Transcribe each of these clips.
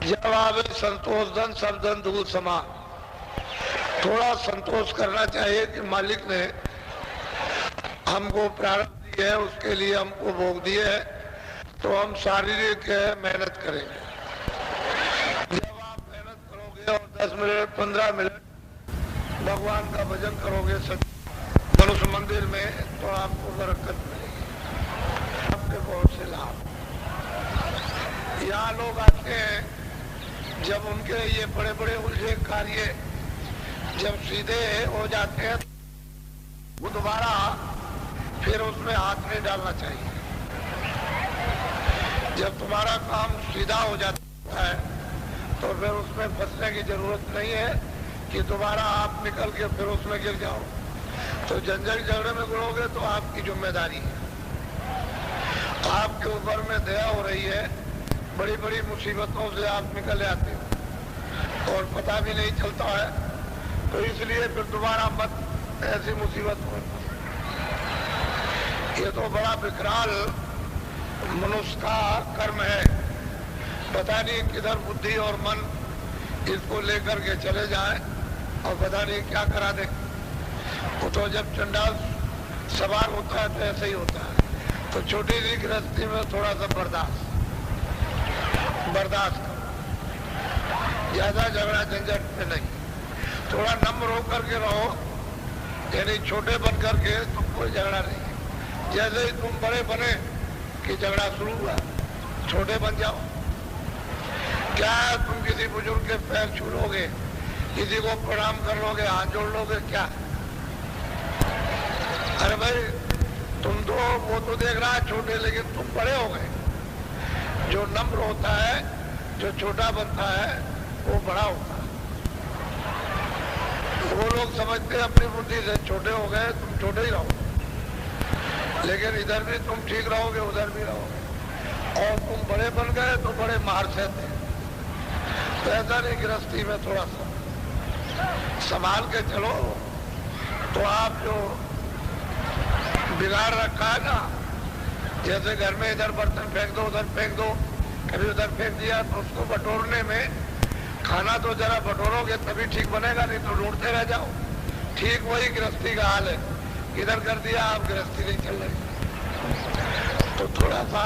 जब आवे संतोष धन सब धन धूल समान। थोड़ा संतोष करना चाहिए कि मालिक ने हमको प्रारब्ध दिए है, उसके लिए हमको भोग दिए है, तो हम शारीरिक मेहनत करेंगे। जब आप मेहनत करोगे और 10 मिनट 15 मिनट भगवान का भजन करोगे मनुष्य मंदिर में, तो आपको बरकत मिलेगी, आपके बहुत से लाभ। यहाँ लोग आते हैं, जब उनके ये बड़े बड़े उलझे कार्य जब सीधे हो जाते हैं, वो दोबारा फिर उसमें हाथ नहीं डालना चाहिए। जब तुम्हारा काम सीधा हो जाता है तो फिर उसमें फंसने की जरूरत नहीं है कि दोबारा आप निकल के फिर उसमें गिर जाओ। तो झंझट झगड़े में गिरोगे तो आपकी जिम्मेदारी है। आपके ऊपर में दया हो रही है, बड़ी बड़ी मुसीबतों से आप निकल आते हो और पता भी नहीं चलता है, तो इसलिए फिर दोबारा मत ऐसी मुसीबत हो। ये तो बड़ा विकराल मनुष्य का कर्म है। पता नहीं किधर बुद्धि और मन इसको लेकर के चले जाए और पता नहीं क्या करा दे। वो तो जब चंडाल सवार होता है तो ऐसे ही होता है। तो छोटी सी गृहस्थी में थोड़ा सा बर्दाश्त करो, ज्यादा झगड़ा झंझट में नहीं। थोड़ा नम्र होकर के रहो, यानी छोटे बन करके तो कोई झगड़ा नहीं। जैसे ही तुम बड़े बने कि झगड़ा शुरू हुआ, छोटे बन जाओ। क्या है, तुम किसी बुजुर्ग के पैर छू लोगे, किसी को प्रणाम कर लोगे, हाथ जोड़ लोगे क्या? अरे भाई, तुम तो वो तो देख रहा है छोटे, लेकिन तुम बड़े हो गए। जो नम्र होता है, जो छोटा बनता है, वो बड़ा होता है। वो लोग समझते हैं अपनी बुद्धि से छोटे हो गए, तुम छोटे ही रहो, लेकिन इधर भी तुम ठीक रहोगे, उधर भी रहोगे। और तुम बड़े बन गए तो बड़े मार सहते। तो ऐसा नहीं, गृहस्थी में थोड़ा सा संभाल के चलो। तो आप जो बिगाड़ रखा है ना, जैसे घर में इधर बर्तन फेंक दो, उधर फेंक दो, कभी उधर फेंक दिया, तो उसको बटोरने में, खाना तो जरा बटोरोगे तभी ठीक बनेगा, नहीं तो ढूंढते रह जाओ। ठीक वही गृहस्थी का हाल है, इधर कर दिया, आप गृहस्थी नहीं चल रही। तो थोड़ा सा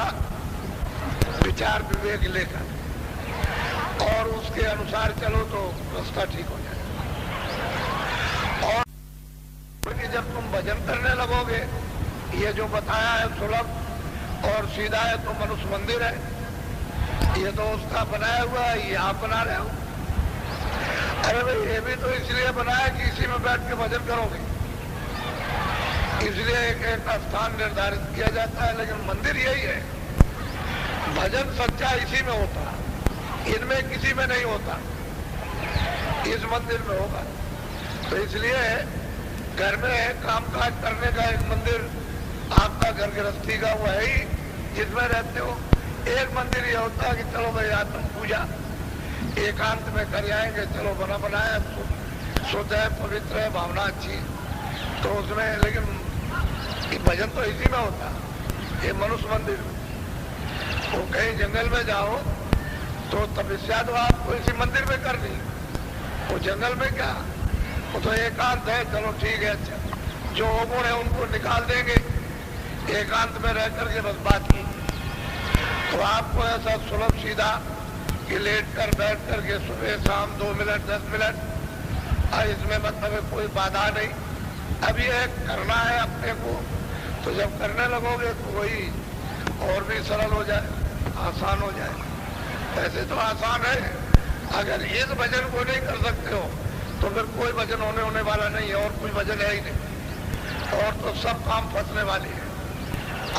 विचार विवेक लेकर और उसके अनुसार चलो तो रास्ता ठीक हो जाए। और जब तुम भजन करने लगोगे, ये जो बताया है सुलभ और सीधा है तो मनुष्य मंदिर है, ये तो उसका बनाया हुआ है, ये आप बना रहे हो। अरे भाई, ये भी तो इसलिए बनाया कि इसी में बैठ के भजन करोगे, इसलिए एक स्थान निर्धारित किया जाता है। लेकिन मंदिर यही है, भजन सच्चा इसी में होता है, इनमें किसी में नहीं होता, इस मंदिर में होगा। तो इसलिए घर में कामकाज करने का एक मंदिर आपका घर गृहस्थी का हुआ है ही, जिसमें रहते हो। एक मंदिर ये होता है कि चलो भाई आत्म पूजा एकांत में कर आएंगे, चलो बना बनाया, शुद्ध है, पवित्र है, भावना अच्छी है, तो उसमें। लेकिन भजन तो इसी में होता है, ये मनुष्य मंदिर। वो कहीं जंगल में जाओ तो तपस्या तो आपको इसी मंदिर में कर दी, वो जंगल में क्या, वो तो एकांत है, चलो ठीक है। अच्छा, जो गुण है उनको निकाल देंगे, एकांत में रह करके बस बात की। तो आपको ऐसा सुलभ सीधा कि लेट कर बैठ करके सुबह शाम 2 मिनट 10 मिनट, इसमें मतलब कोई बाधा नहीं। अब ये करना है अपने को, तो जब करने लगोगे तो वही और भी सरल हो जाए, आसान हो जाए। ऐसे तो आसान है, अगर इस भजन को नहीं कर सकते हो तो फिर कोई भजन होने वाला नहीं है, और कोई भजन है ही नहीं, और तो सब काम फंसने वाली है।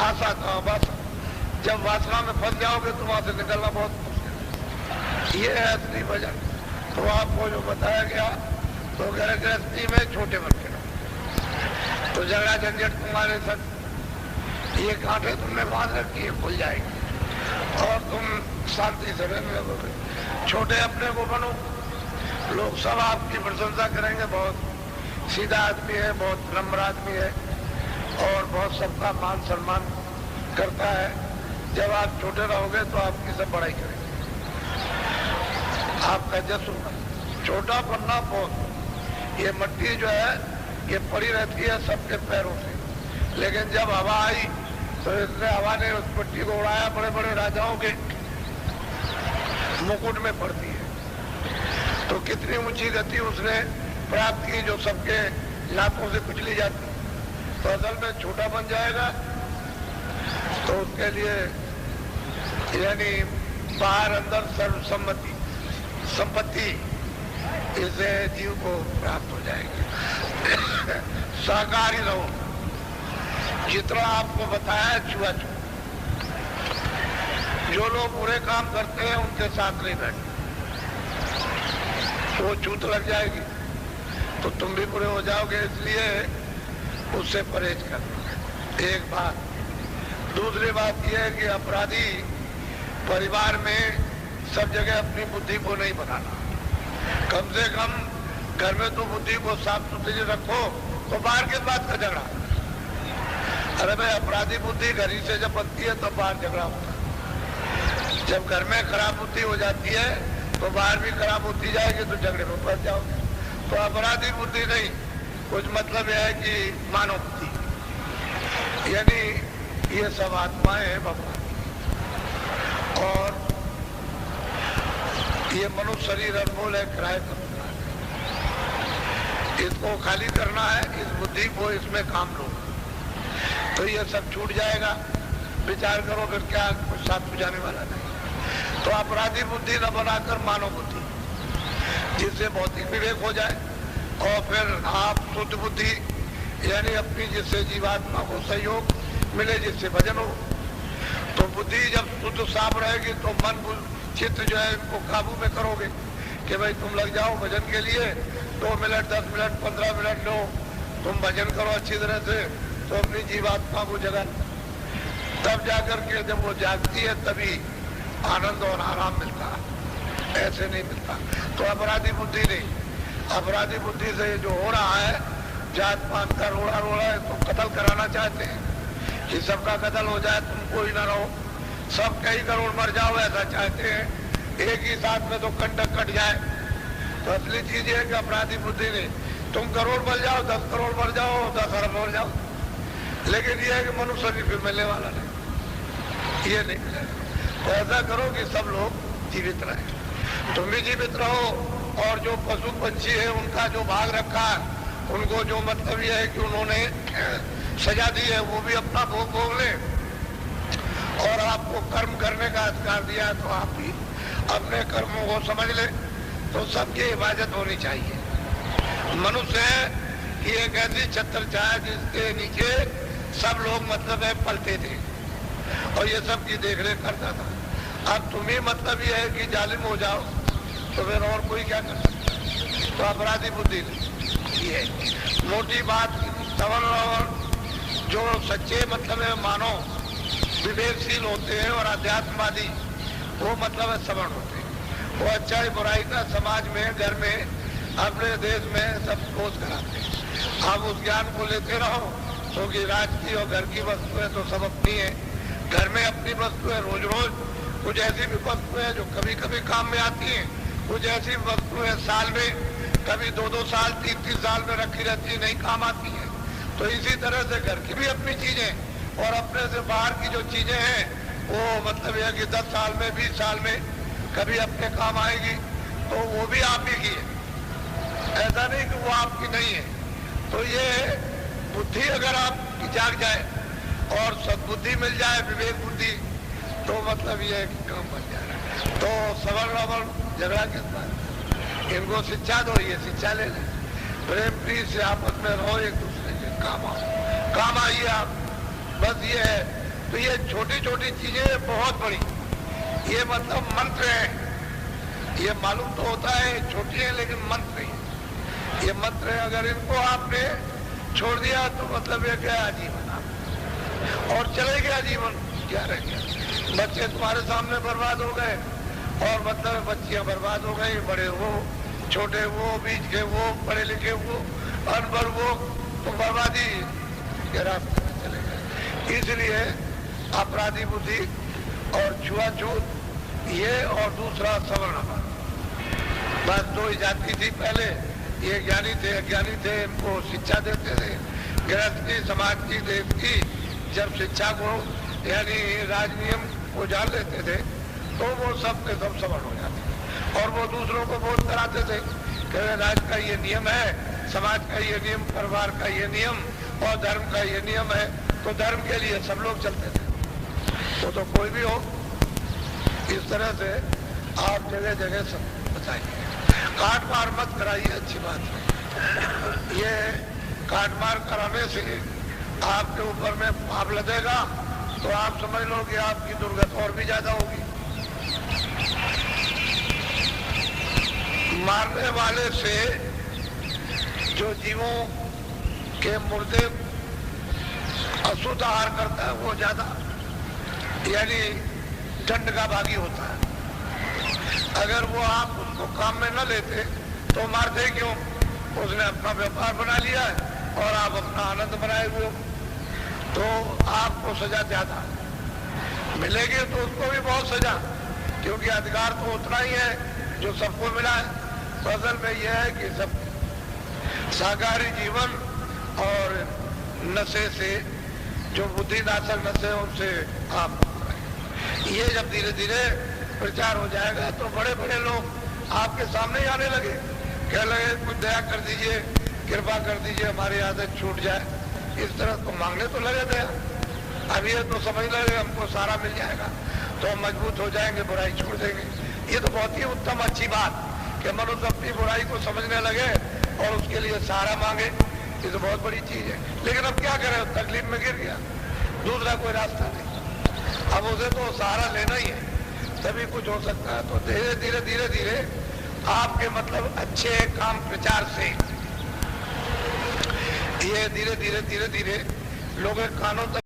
आशा था बस, जब वासना में फंस जाओगे तो वहां से निकलना बहुत मुश्किल। ये है असली भजन। तो आपको जो बताया गया, तो घर गृहस्थी में छोटे बन के तो झगड़ा झंझट तुम्हारे साथ, ये कांटे तुमने बांध रखी है, खुल जाएगी और तुम शांति से रहने लगोगे। छोटे अपने को बनो, लोग सब आपकी प्रशंसा करेंगे। बहुत सीधा आदमी है, बहुत नम्र आदमी है और बहुत सबका मान सम्मान करता है। जब आप छोटे रहोगे तो आपकी सब बड़ाई करेंगे। आपका जस होगा। छोटा पन्ना पोत, ये मट्टी जो है ये पड़ी रहती है सबके पैरों से, लेकिन जब हवा आई तो इसने हवा ने उस मट्टी को उड़ाया, बड़े बड़े राजाओं के मुकुट में पड़ती है। तो कितनी ऊंची गति उसने प्राप्त की जो सबके लातों से कुचली जाती। तो असल में छोटा बन जाएगा तो उसके लिए यानी बाहर अंदर सर्वसम्मति संपत्ति इसे जीव को प्राप्त हो जाएगी। सहकारी रहो, जितना आपको बताया छुआछूत। जो लोग बुरे काम करते हैं उनके साथ नहीं बैठे, वो छूत लग जाएगी तो तुम भी बुरे हो जाओगे, इसलिए उससे परहेज करना। एक बात। दूसरी बात यह है कि अपराधी परिवार में सब जगह अपनी बुद्धि को नहीं बनाना। कम से कम घर में तो बुद्धि को साफ सुथरी रखो, तो बाहर के बात का झगड़ा। अरे भाई, अपराधी बुद्धि घर ही से जब बनती है तो बाहर झगड़ा होता है। जब घर में खराब बुद्धि हो जाती है तो बाहर भी खराब होती जाएगी तो झगड़े में फंस जाओगे। तो अपराधी बुद्धि नहीं, कुछ मतलब यह है कि मानव बुद्धि, यानी ये सब आत्माएं हैं भगवान। और ये मनुष्य शरीर अनमोल है, किराए पर, इसको खाली करना है, इस बुद्धि को इसमें काम लो तो ये सब छूट जाएगा। विचार करो फिर क्या, कुछ साथ बुझाने वाला नहीं। तो अपराधी बुद्धि न बनाकर मानव बुद्धि, जिससे भौतिक विवेक हो जाए, और फिर आप शुद्ध बुद्धि यानी अपनी जिससे जीवात्मा को सहयोग मिले, जिससे भजन हो। तो बुद्धि जब शुद्ध साफ रहेगी तो मन चित्त जो है इनको काबू में करोगे कि भाई तुम लग जाओ भजन के लिए, 2 मिनट 10 मिनट 15 मिनट लो, तुम भजन करो अच्छी तरह से, तो अपनी जीवात्मा को जगा। तब जाकर के जब वो जागती है तभी आनंद और आराम मिलता है, ऐसे नहीं मिलता। तो अपराधी बुद्धि नहीं, अपराधी बुद्धि से जो हो रहा है, जात पात का रोड़ा रोड़ा है, तो कत्ल कराना चाहते हैं कि सबका कत्ल हो जाए, तुम कोई ना रहो, सब कई करोड़ मर जाओ, ऐसा चाहते हैं। एक ही साथ में तो कंटक कट जाए। तो असली चीज है कि अपराधी बुद्धि नहीं, तुम करोड़ मर जाओ, 10 करोड़ मर जाओ, 10 अरब मर जाओ, लेकिन यह है कि मनुष्य शरीर फिर मिलने वाला नहीं, ये नहीं मिलेगा। तो ऐसा करो कि सब लोग जीवित रहे, तुम भी जीवित रहो, और जो पशु पंछी है उनका जो भाग रखा है, उनको जो मतलब यह है कि उन्होंने सजा दी है, वो भी अपना भोग भोग ले। और आपको कर्म करने का अधिकार दिया है तो आप भी अपने कर्मों को समझ ले। तो सबकी हिफाजत होनी चाहिए। मनुष्य है कि एक ऐसी छत्र छाया जिसके नीचे सब लोग मतलब है पलते थे, और ये सब की देखरेख करता था। अब तुम्ही मतलब ये है कि जालिम हो जाओ तो फिर और कोई क्या कर सकता। तो अपराधी बुद्धि ये मोटी बात। सवर्ण और जो सच्चे मतलब है मानो विवेकशील होते हैं और अध्यात्मवादी, वो मतलब है सवर्ण होते हैं। वो अच्छाई बुराई का समाज में, घर में, अपने देश में सब खोज कराते हैं। आप उस ज्ञान को लेते रहो, क्योंकि राज की और घर की वस्तुएं तो सब अपनी है। घर में अपनी वस्तुएं रोज रोज, कुछ ऐसी भी वस्तुएं जो कभी कभी काम में आती हैं, कुछ ऐसी वस्तुएं साल में कभी 2-2 साल 3-3 साल में रखी रहती है, नहीं काम आती है। तो इसी तरह से घर की भी अपनी चीजें और अपने से बाहर की जो चीजें हैं वो मतलब यह कि 10 साल में 20 साल में कभी अपने काम आएगी, तो वो भी आप ही की है, ऐसा नहीं कि वो आपकी नहीं है। तो ये बुद्धि अगर आपकी जाग जाए और सद्बुद्धि मिल जाए, विवेक बुद्धि, तो मतलब ये काम बन जाए। तो सवर्ण अवर्ण झगड़ा किस बात, इनको शिक्षा दो, ये शिक्षा ले लें, प्रेम प्रीत से आपस में रहो, एक दूसरे के काम आइए आप, बस ये है। तो ये छोटी छोटी चीजें बहुत बड़ी, ये मतलब मंत्र है। ये मालूम तो होता है छोटी है, लेकिन मंत्र है, ये मंत्र है। अगर इनको आपने छोड़ दिया तो मतलब ये क्या आजीवन आप, और चले गया जीवन, क्या रह गया। बच्चे तुम्हारे सामने बर्बाद हो गए, और मतलब बच्चियां बर्बाद हो गई, बड़े वो, छोटे वो, बीच के वो, पढ़े लिखे वो, अनपढ़ वो, तो बर्बादी के रास्ते में चले गए। इसलिए अपराधी बुद्धि और छुआछूत ये, और दूसरा सवर्ण, बस दो ही जाति थी पहले, ये ज्ञानी थे अज्ञानी थे, इनको शिक्षा देते थे। गृहस्थ की, समाज की, देश की जब शिक्षा को यानी राजनियम को जान लेते थे तो वो सब के सब सवर्ण हो जाते और वो दूसरों को बोध कराते थे कि राज का ये नियम है, समाज का ये नियम, परिवार का ये नियम और धर्म का ये नियम है, तो धर्म के लिए सब लोग चलते थे। तो कोई भी हो, इस तरह से आप जगह जगह सब बताइए। काट मार मत कराइए, अच्छी बात है। ये काट मार कराने से आपके ऊपर में पाप लगेगा तो आप समझ लो कि आपकी दुर्गति और भी ज्यादा होगी। मारने वाले से जो जीवों के मुर्दे अशुद्ध आहार करता है वो ज्यादा यानी दंड का भागी होता है। अगर वो आप उसको काम में न लेते तो मारते क्यों? उसने अपना व्यापार बना लिया है और आप अपना आनंद बनाए हुए हो, तो आपको सजा ज्यादा मिलेगी। तो उसको भी बहुत सजा, क्योंकि अधिकार तो उतना ही है जो सबको मिला है। असल में यह है कि सब शाकाहारी जीवन और नशे से, जो बुद्धिनाशक नशे उनसे आप, ये जब धीरे धीरे प्रचार हो जाएगा तो बड़े बड़े लोग आपके सामने ही आने लगे, कह लगे कुछ दया कर दीजिए, कृपा कर दीजिए, हमारी आदत छूट जाए। इस तरह तो मांगने तो लगे दया। अब ये तो समझ लगे हमको सारा मिल जाएगा तो हम मजबूत हो जाएंगे, बुराई छोड़ देंगे। ये तो बहुत ही उत्तम अच्छी बात कि मनुष्य अपनी बुराई को समझने लगे और उसके लिए सहारा मांगे, ये तो बहुत बड़ी चीज है। लेकिन अब क्या करें, तकलीफ में गिर गया, दूसरा कोई रास्ता नहीं, अब उसे तो सहारा लेना ही है, तभी कुछ हो सकता है। तो धीरे धीरे धीरे धीरे आपके मतलब अच्छे काम प्रचार से ये धीरे धीरे धीरे धीरे लोगों के कानों तक